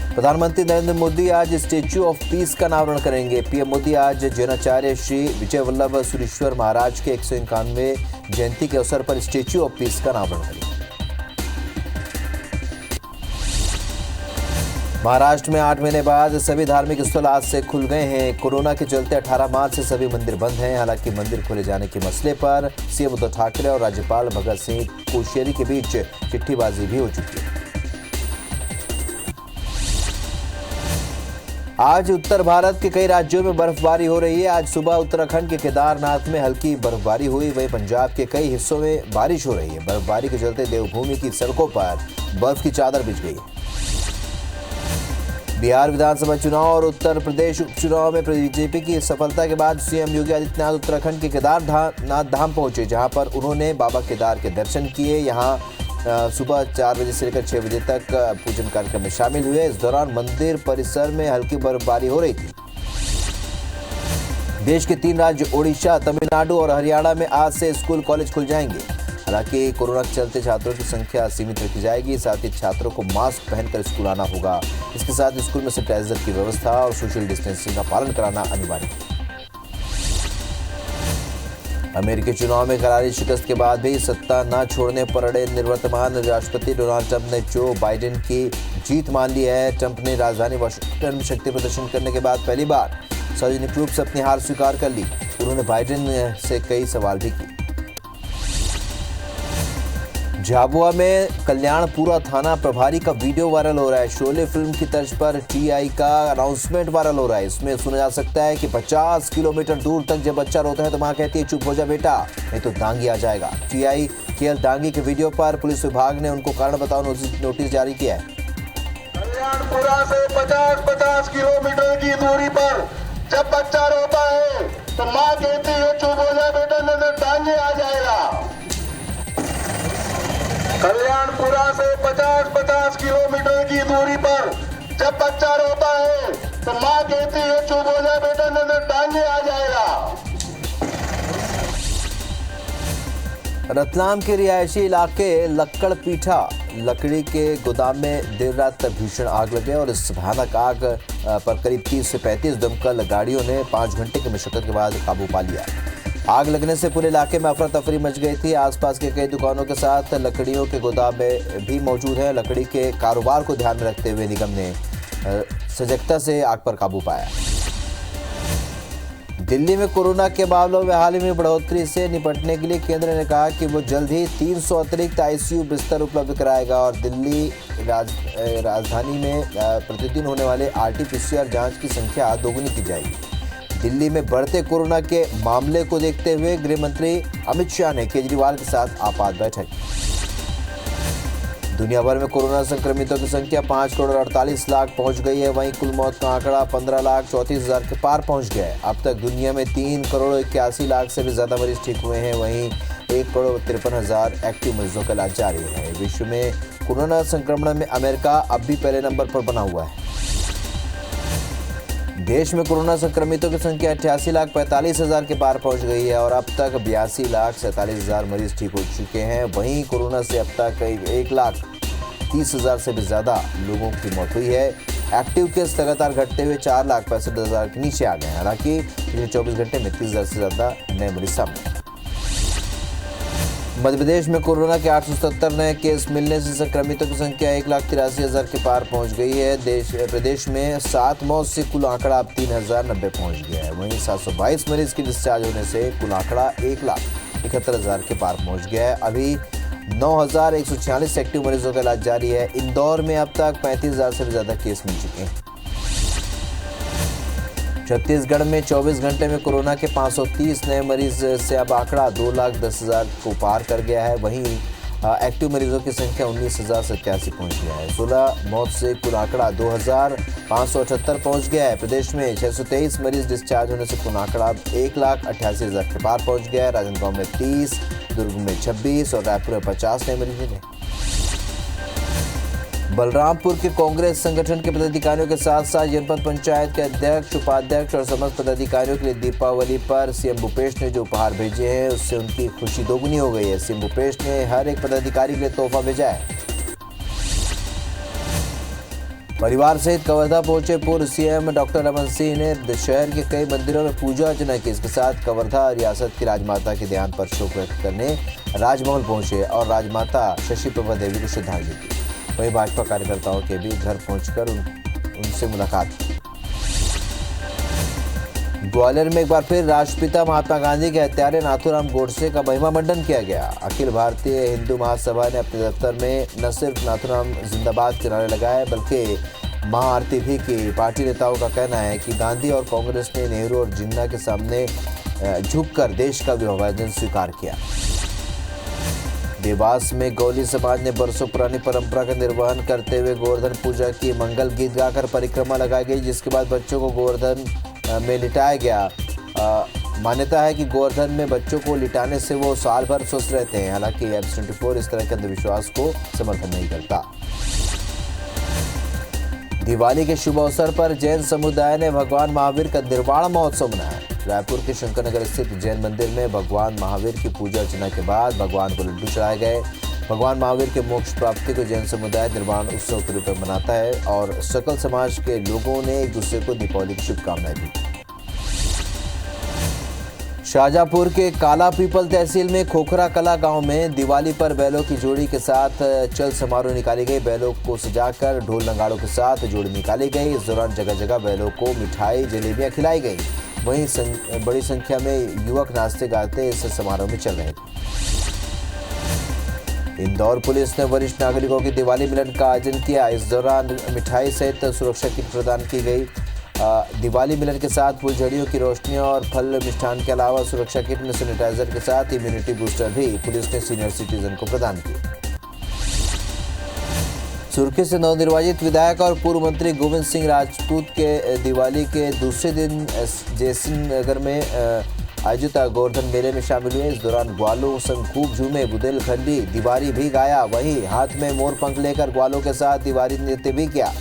प्रधानमंत्री नरेंद्र मोदी आज statue of peace का अनावरण करेंगे। पीएम मोदी आज जैनाचार्य श्री विजय वल्लभ सुरीश्वर महाराज के 191वें जयंती के अवसर पर स्टैच्यू ऑफ पीस का अनावरण करेंगे। महाराष्ट्र में 8 महीने बाद सभी धार्मिक स्थल आज से खुल गए हैं। कोरोना के चलते 18 मार्च से सभी मंदिर बंद हैं। हालांकि मंदिर खोले जाने के मसले पर सीएम उद्धव ठाकरे और राज्यपाल भगत सिंह कोश्यारी के बीच चिट्ठीबाजी भी हो चुकी है। आज उत्तर भारत के कई राज्यों में बर्फबारी हो रही है। आज सुबह उत्तराखंड के केदारनाथ में हल्की बर्फबारी हुई। वहीं पंजाब के कई हिस्सों में बारिश हो रही है। बर्फबारी के चलते देवभूमि की सड़कों पर बर्फ की चादर बिछ गई है। बिहार विधानसभा चुनाव और उत्तर प्रदेश उपचुनाव में बीजेपी की सफलता के बाद सीएम योगी आदित्यनाथ उत्तराखंड के केदारनाथ धाम पहुंचे, जहां पर उन्होंने बाबा केदार के दर्शन किए। यहां सुबह 4 बजे से लेकर 6 बजे तक पूजन कार्यक्रम में शामिल हुए। इस दौरान मंदिर परिसर में हल्की बर्फबारी हो रही थी। देश के 3 राज्य ओडिशा, तमिलनाडु और हरियाणा में आज से स्कूल कॉलेज खुल जाएंगे। हालांकि कोरोना के चलते छात्रों की संख्या सीमित रखी जाएगी। साथ ही छात्रों को मास्क पहनकर स्कूल आना होगा। इसके साथ स्कूल में सैनिटाइजर की व्यवस्था और सोशल डिस्टेंसिंग का पालन कराना अनिवार्य है। अमेरिकी चुनाव में करारी शिकस्त के बाद भी सत्ता न छोड़ने पर अड़े निवर्तमान राष्ट्रपति डोनाल्ड ट्रंप ने जो बाइडेन की जीत मान ली है। ट्रंप ने राजधानी वाशिंगटन में शक्ति प्रदर्शन करने के बाद पहली बार सार्वजनिक रूप से अपनी हार स्वीकार कर ली। उन्होंने बाइडेन से कई सवाल भी किए। झाबुआ में कल्याणपुरा थाना प्रभारी का वीडियो वायरल हो रहा है। शोले फिल्म की तर्ज पर टीआई का अनाउंसमेंट वायरल हो रहा है। इसमें सुना जा सकता है कि 50 किलोमीटर दूर तक जब बच्चा रोता है तो मां कहती है चुप हो जा बेटा, नहीं तो डांगी आ जाएगा। टीआई केएल डांगी के वीडियो पर पुलिस विभाग ने उनको कारण बताओ नोटिस जारी किया है। कल्याणपुरा से 50 किलोमीटर की दूरी पर जब बच्चा रोता है तो माँ कहती है चुप हो जा बेटा, नहीं तो डांगी आ जाएगा। कल्याणपुरा से 50 किलोमीटर की दूरी पर जब बच्चा रोता है तो माँ कहती है चुप हो जा बेटा, नहीं तो डांगे आ जाएगा। रतलाम के रिहायशी इलाके लक्कड़ पीठा लकड़ी के गोदाम में देर रात भीषण आग लगे और इस भयानक आग पर करीब 30 से 35 दमकल गाड़ियों ने 5 घंटे की मशक्कत के बाद काबू पा लिया। आग लगने से पूरे इलाके में अफरा तफरी मच गई थी। आसपास के कई दुकानों के साथ लकड़ियों के गोदाम में भी मौजूद है। लकड़ी के कारोबार को ध्यान में रखते हुए निगम ने सजगता से आग पर काबू पाया। दिल्ली में कोरोना के मामलों में हाल ही में बढ़ोतरी से निपटने के लिए केंद्र ने कहा कि वो जल्द ही 300 अतिरिक्त आईसीयू बिस्तर उपलब्ध कराएगा और दिल्ली राजधानी में प्रतिदिन होने वाले आरटी-पीसीआर जांच की संख्या दोगुनी की जाएगी। दिल्ली में बढ़ते कोरोना के मामले को देखते हुए गृह मंत्री अमित शाह ने केजरीवाल के साथ आपात बैठक। दुनिया भर में कोरोना संक्रमितों की संख्या 5 करोड़ 48 लाख पहुंच गई है। वहीं कुल मौत का आंकड़ा 15,34,000 के पार पहुंच गया है। अब तक दुनिया में 3 करोड़ 81 लाख से भी ज्यादा मरीज ठीक हुए हैं। वहीं 1 करोड़ 53,000 एक्टिव मरीजों का इलाज जारी है। विश्व में कोरोना संक्रमण में अमेरिका अब भी पहले नंबर पर बना हुआ है। देश में कोरोना संक्रमितों की संख्या 88,45,000 के पार पहुंच गई है और अब तक 82,47,000 मरीज ठीक हो चुके हैं। वहीं कोरोना से अब तक 1,30,000 से भी ज्यादा लोगों की मौत हुई है। एक्टिव केस लगातार घटते हुए 4,65,000 के नीचे आ गए हैं। हालांकि पिछले 24 घंटे में 30,000 से ज्यादा नए मरीज सामने। मध्य प्रदेश में कोरोना के 877 नए केस मिलने से संक्रमितों की संख्या 1,83,000 के पार पहुंच गई है। प्रदेश में 7 मौत से कुल आंकड़ा अब 3,090 पहुंच गया है। वहीं 722 मरीज की डिस्चार्ज होने से कुल आंकड़ा 1,71,000 के पार पहुंच गया है। अभी 9,146 एक्टिव मरीजों का इलाज जारी है। इंदौर में अब तक 35,000 से भी ज्यादा केस मिल चुके हैं। छत्तीसगढ़ में 24 घंटे में कोरोना के 530 नए मरीज से अब आंकड़ा 2,10,000 को पार कर गया है। वहीं एक्टिव मरीजों की संख्या 19,087 पहुंच गया है। 16 मौत से कुल आंकड़ा 2,578 पहुंच गया है। प्रदेश में 623 मरीज डिस्चार्ज होने से कुल आंकड़ा 1,88,000 के पार पहुंच गया है। राजनांदगांव में 30, दुर्ग में 26 और रायपुर में 50 नए मरीज मिले। बलरामपुर के कांग्रेस संगठन के पदाधिकारियों के साथ साथ जनपद पंचायत के अध्यक्ष, उपाध्यक्ष और समस्त पदाधिकारियों के लिए दीपावली पर सीएम भूपेश ने जो उपहार भेजे हैं उससे उनकी खुशी दोगुनी हो गई है। सीएम भूपेश ने हर एक पदाधिकारी के लिए तोहफा भेजा है। परिवार सहित कवर्धा पहुंचे पूर्व सीएम डॉक्टर रमन सिंह ने शहर के कई मंदिरों में पूजा अर्चना की। इसके साथ कवर्धा रियासत की राजमाता के देहांत पर शोक व्यक्त करने राजमहल पहुंचे और राजमाता शशि प्रभा देवी को श्रद्धांजलि दी। वहीं भाजपा कार्यकर्ताओं के भी घर पहुंचकर उनसे मुलाकात की। ग्वालियर में एक बार फिर राष्ट्रपिता महात्मा गांधी के हत्यारे नाथूराम गोडसे का महिमा मंडन किया गया। अखिल भारतीय हिंदू महासभा ने अपने दफ्तर में न सिर्फ नाथूराम जिंदाबाद के नारे लगाए बल्कि महाआरती भी की। पार्टी नेताओं का कहना है कि गांधी और कांग्रेस ने नेहरू और जिन्ना के सामने झुककर देश का विभाजन स्वीकार किया। देवास में गौली समाज ने बरसों पुरानी परंपरा का निर्वहन करते हुए गोवर्धन पूजा की। मंगल गीत गाकर परिक्रमा लगाई गई, जिसके बाद बच्चों को गोवर्धन में लिटाया गया। मान्यता है कि गोवर्धन में बच्चों को लिटाने से वो साल भर स्वस्थ रहते हैं। हालांकि X24 इस तरह के अंधविश्वास को समर्थन नहीं करता। दिवाली के शुभ अवसर पर जैन समुदाय ने भगवान महावीर का निर्वाण महोत्सव मनाया। रायपुर के शंकरनगर स्थित जैन मंदिर में भगवान महावीर की पूजा अर्चना के बाद भगवान को लड्डू चढ़ाए गए। भगवान महावीर के मोक्ष प्राप्ति को जैन समुदाय निर्वाण उत्सव के रूप में मनाता है और सकल समाज के लोगों ने एक दूसरे को दीपावली की शुभकामनाएं दी। शाहजहांपुर के काला पीपल तहसील में खोखरा कला गांव में दिवाली पर बैलों की जोड़ी के साथ चल समारोह निकाली गई। बैलों को सजाकर ढोल नगाड़ों के साथ जोड़ी निकाली गई। इस दौरान जगह जगह बैलों को मिठाई जलेबियां खिलाई गई। वहीं बड़ी संख्या में युवक नाचते गाते इस समारोह में चल रहे थे। इंदौर पुलिस ने वरिष्ठ नागरिकों की दिवाली मिलन का आयोजन किया। इस दौरान मिठाई सहित सुरक्षा किट प्रदान की गई। दिवाली मिलन के साथ फुलझड़ियों की रोशनी और फल मिष्ठान के अलावा सुरक्षा किट में सैनिटाइजर के साथ इम्यूनिटी बूस्टर भी पुलिस ने सीनियर सिटीजन को प्रदान किए। सुर्खी से नवनिर्वाचित विधायक और पूर्व मंत्री गोविंद सिंह राजपूत के दिवाली के दूसरे दिन जयसिंहनगर में आयोजित गोवर्धन मेले में शामिल हुए। इस दौरान ग्वालों संग खूब झूमे, बुंदेलखंडी दिवारी भी गाया। वहीं हाथ में मोर पंख लेकर ग्वालों के साथ दिवारी नृत्य भी किया।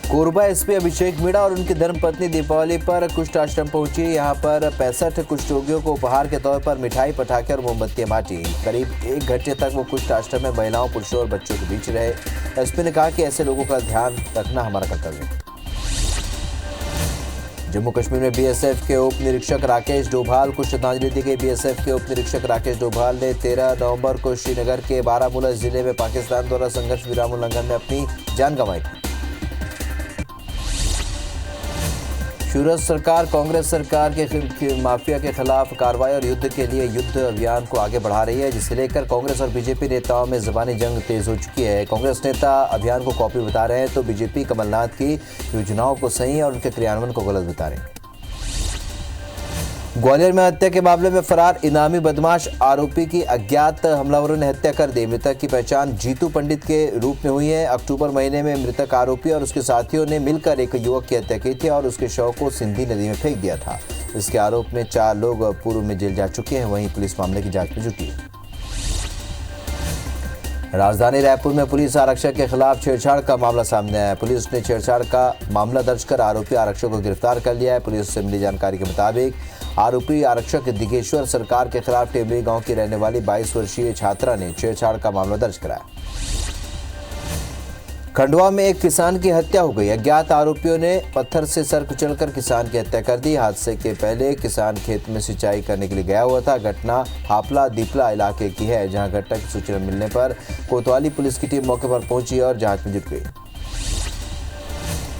कोरबा एसपी अभिषेक मीणा और उनकी धर्मपत्नी दीपावली पर कुष्ठ आश्रम पहुंची। यहां पर 65 कुष्ठ रोगियों को उपहार के तौर पर मिठाई, पटाखे और मोमबत्तियां बांटी। करीब 1 घंटे तक वो कुष्ठ आश्रम में महिलाओं, पुरुषों और बच्चों के बीच रहे। एसपी ने कहा कि ऐसे लोगों का ध्यान रखना हमारा कर्तव्य है। जम्मू कश्मीर में बीएसएफ के उप निरीक्षक राकेश डोभाल को श्रद्धांजलि दी गई। बीएसएफ के उप निरीक्षक राकेश डोभाल ने 13 नवंबर को श्रीनगर के बारामूला जिले में पाकिस्तान द्वारा संघर्ष विराम उल्लंघन में अपनी जान गंवाई थी। सूरत सरकार कांग्रेस सरकार के माफिया के खिलाफ कार्रवाई और युद्ध के लिए युद्ध अभियान को आगे बढ़ा रही है, जिसे लेकर कांग्रेस और बीजेपी नेताओं में ज़बानी जंग तेज हो चुकी है। कांग्रेस नेता अभियान को कॉपी बता रहे हैं तो बीजेपी कमलनाथ की योजनाओं को सही और उनके क्रियान्वयन को गलत बता रहे हैं। ग्वालियर में हत्या के मामले में फरार इनामी बदमाश आरोपी की अज्ञात हमलावरों ने हत्या कर दी। मृतक की पहचान जीतू पंडित के रूप में हुई है। अक्टूबर महीने में मृतक आरोपी और उसके साथियों ने मिलकर एक युवक की हत्या की थी और उसके शव को सिंधी नदी में फेंक दिया था। इसके आरोप में 4 लोग पूर्व में जेल जा चुके हैं। वहीं पुलिस मामले की जांच में जुटी है। राजधानी रायपुर में पुलिस आरक्षक के खिलाफ छेड़छाड़ का मामला सामने आया है। पुलिस ने छेड़छाड़ का मामला दर्ज कर आरोपी आरक्षक को गिरफ्तार कर लिया है। पुलिस से मिली जानकारी के मुताबिक आरोपी आरक्षक दिगेश्वर सरकार के खिलाफ टेबली गांव की रहने वाली 22 वर्षीय छात्रा ने छेड़छाड़ का मामला दर्ज कराया। खंडवा में एक किसान की हत्या हो गई। अज्ञात आरोपियों ने पत्थर से सर कुचलकर किसान की हत्या कर दी। हादसे के पहले किसान खेत में सिंचाई करने के लिए गया हुआ था। घटना हापला दीपला इलाके की है, जहां घटना की सूचना मिलने पर कोतवाली पुलिस की टीम मौके पर पहुंची और जांच में जुट गई।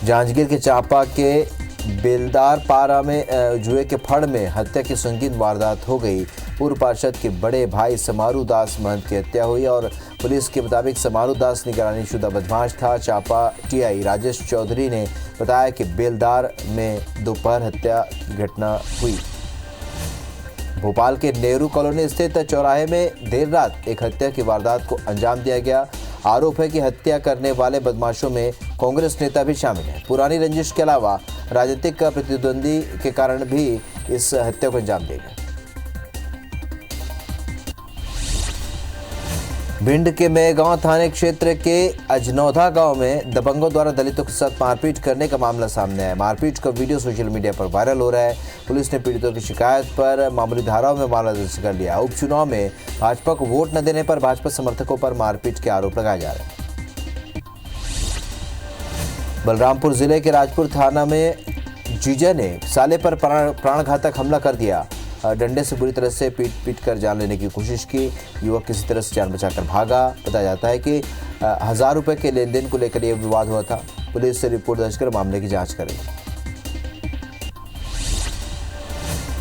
जांजगीर के चांपा के बेलदार पारा में जुए के फड़ में हत्या की संगीन वारदात हो गई। पूर्व पार्षद के बड़े भाई समारू दास महंत की हत्या हुई और पुलिस के मुताबिक समारू दास निगरानी शुदा बदमाश था। चांपा टीआई राजेश चौधरी ने बताया कि बेलदार में दोपहर हत्या की घटना हुई। भोपाल के नेहरू कॉलोनी स्थित चौराहे में देर रात एक हत्या की वारदात को अंजाम दिया गया। आरोप है कि हत्या करने वाले बदमाशों में कांग्रेस नेता भी शामिल है। पुरानी रंजिश के अलावा राजनीतिक प्रतिद्वंदी के कारण भी इस हत्या को अंजाम दिया गया। भिंड के मेगांव थाने क्षेत्र के अजनौधा गांव में दबंगों द्वारा दलितों के साथ मारपीट करने का मामला सामने आया। मारपीट का वीडियो सोशल मीडिया पर वायरल हो रहा है। पुलिस ने पीड़ितों की शिकायत पर मामूली धाराओं में मामला दर्ज कर लिया। उपचुनाव में भाजपा को वोट न देने पर भाजपा समर्थकों पर मारपीट के आरोप लगाए जा रहे हैं। बलरामपुर जिले के राजपुर थाना में जीजा ने साले पर प्राणघातक हमला कर दिया। डंडे से बुरी तरह से पीट कर जान लेने की कोशिश की। युवक किसी तरह से जान बचाकर भागा। बताया जाता है कि 1000 रुपए के लेन देन को लेकर यह विवाद हुआ था। पुलिस से रिपोर्ट दर्ज कर मामले की जांच करेगी।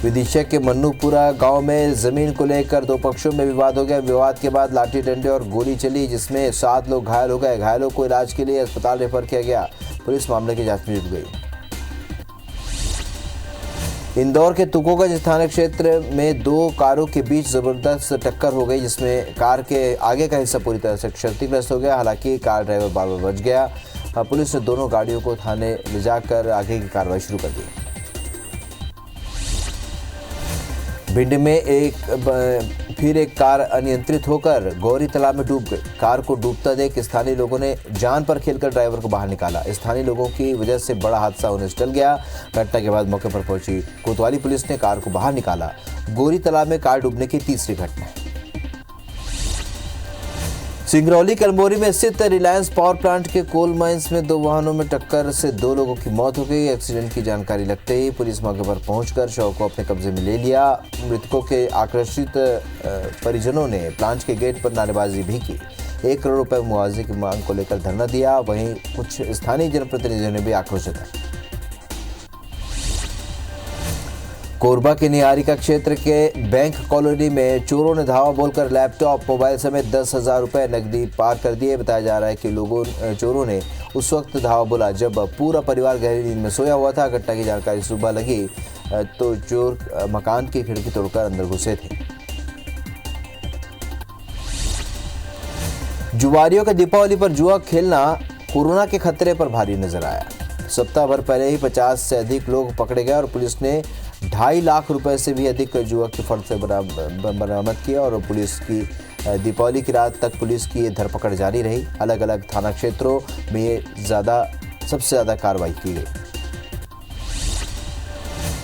विदिशा के मन्नूपुरा गांव में जमीन को लेकर दो पक्षों में विवाद हो गया। विवाद के बाद लाठी डंडे और गोली चली, जिसमें 7 लोग घायल हो गए। घायलों को इलाज के लिए अस्पताल रेफर किया गया। पुलिस मामले की जांच में जुट गई। इंदौर के तुकोगंज थाना क्षेत्र में 2 कारों के बीच जबरदस्त टक्कर हो गई, जिसमें कार के आगे का हिस्सा पूरी तरह से क्षतिग्रस्त हो गया। हालांकि कार ड्राइवर बाल बाल बच गया। पुलिस ने दोनों गाड़ियों को थाने ले जाकर आगे की कार्रवाई शुरू कर दी। भिंड में फिर एक कार अनियंत्रित होकर गौरी तालाब में डूब गई। कार को डूबता देख स्थानीय लोगों ने जान पर खेलकर ड्राइवर को बाहर निकाला। स्थानीय लोगों की वजह से बड़ा हादसा होने से टल गया। घटना के बाद मौके पर पहुंची कोतवाली पुलिस ने कार को बाहर निकाला। गौरी तालाब में कार डूबने की तीसरी घटना है। सिंगरौली कलमोरी में स्थित रिलायंस पावर प्लांट के कोल माइंस में 2 वाहनों में टक्कर से 2 लोगों की मौत हो गई। एक्सीडेंट की जानकारी लगते ही पुलिस मौके पर पहुंचकर शव को अपने कब्जे में ले लिया। मृतकों के आक्रोशित परिजनों ने प्लांट के गेट पर नारेबाजी भी की। 1 करोड़ रुपए मुआवजे की मांग को लेकर धरना दिया। वहीं कुछ स्थानीय जनप्रतिनिधियों ने भी आक्रोश जताया। कोरबा के निहारिका क्षेत्र के बैंक कॉलोनी में चोरों ने धावा बोलकर लैपटॉप, मोबाइल समेत 10,000 रुपए नकदी पार कर दिए। बताया जा रहा है कि चोरों ने उस वक्त धावा बोला जब पूरा परिवार गहरी नींद में सोया हुआ था। घटना की जानकारी सुबह लगी तो चोर मकान की खिड़की तोड़कर अंदर घुसे थे। जुआरियों का दीपावली पर जुआ खेलना कोरोना के खतरे पर भारी नजर आया। सप्ताह भर पहले ही 50 से अधिक लोग पकड़े गए और पुलिस ने 2.5 लाख रुपए से भी अधिक जुआ के फर्द से बरामद किया। और पुलिस की दीपावली की रात तक पुलिस की धरपकड़ जारी रही। अलग अलग थाना क्षेत्रों में सबसे ज़्यादा कार्रवाई की गई।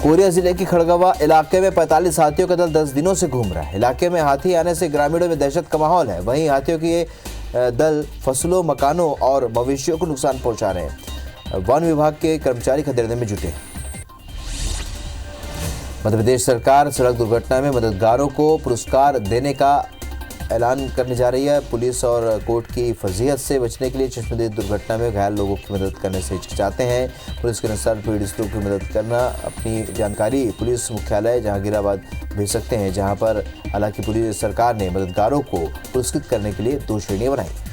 कोरिया जिले के खड़गवा इलाके में 45 हाथियों का दल 10 दिनों से घूम रहा है। इलाके में हाथी आने से ग्रामीणों में दहशत का माहौल है। वहीं हाथियों के दल फसलों, मकानों और मवेशियों को नुकसान पहुंचा रहे हैं। वन विभाग के कर्मचारी खदेड़ने में जुटे हैं। मध्य प्रदेश सरकार सड़क दुर्घटना में मददगारों को पुरस्कार देने का ऐलान करने जा रही है। पुलिस और कोर्ट की फजीहत से बचने के लिए चश्मदीद दुर्घटना में घायल लोगों की मदद करने से हिचकिचाते हैं। पुलिस के अनुसार पीड़ितों की मदद करना अपनी जानकारी पुलिस मुख्यालय जहांगीराबाद भेज सकते हैं, जहां पर हालांकि पुलिस सरकार ने मददगारों को पुरस्कृत करने के लिए 2 श्रेणियां बनाई।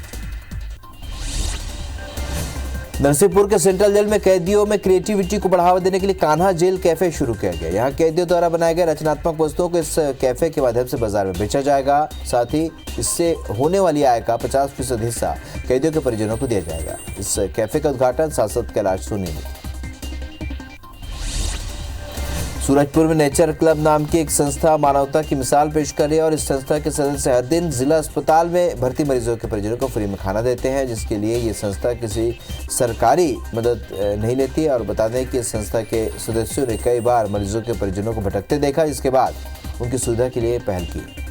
नरसिंहपुर के सेंट्रल जेल में कैदियों में क्रिएटिविटी को बढ़ावा देने के लिए कान्हा जेल कैफे शुरू किया गया। यहाँ कैदियों द्वारा बनाए गए रचनात्मक वस्तुओं को इस कैफे के माध्यम से बाजार में बेचा जाएगा। साथ ही इससे होने वाली आय का 50% हिस्सा कैदियों के परिजनों को दिया जाएगा। इस कैफे का उद्घाटन सांसद कैलाश सोनी ने। सूरजपुर में नेचर क्लब नाम की एक संस्था मानवता की मिसाल पेश कर रही है और इस संस्था के सदस्य हर दिन जिला अस्पताल में भर्ती मरीजों के परिजनों को फ्री में खाना देते हैं, जिसके लिए ये संस्था किसी सरकारी मदद नहीं लेती है। और बता दें कि इस संस्था के सदस्यों ने कई बार मरीजों के परिजनों को भटकते देखा, जिसके बाद उनकी सुविधा के लिए पहल की।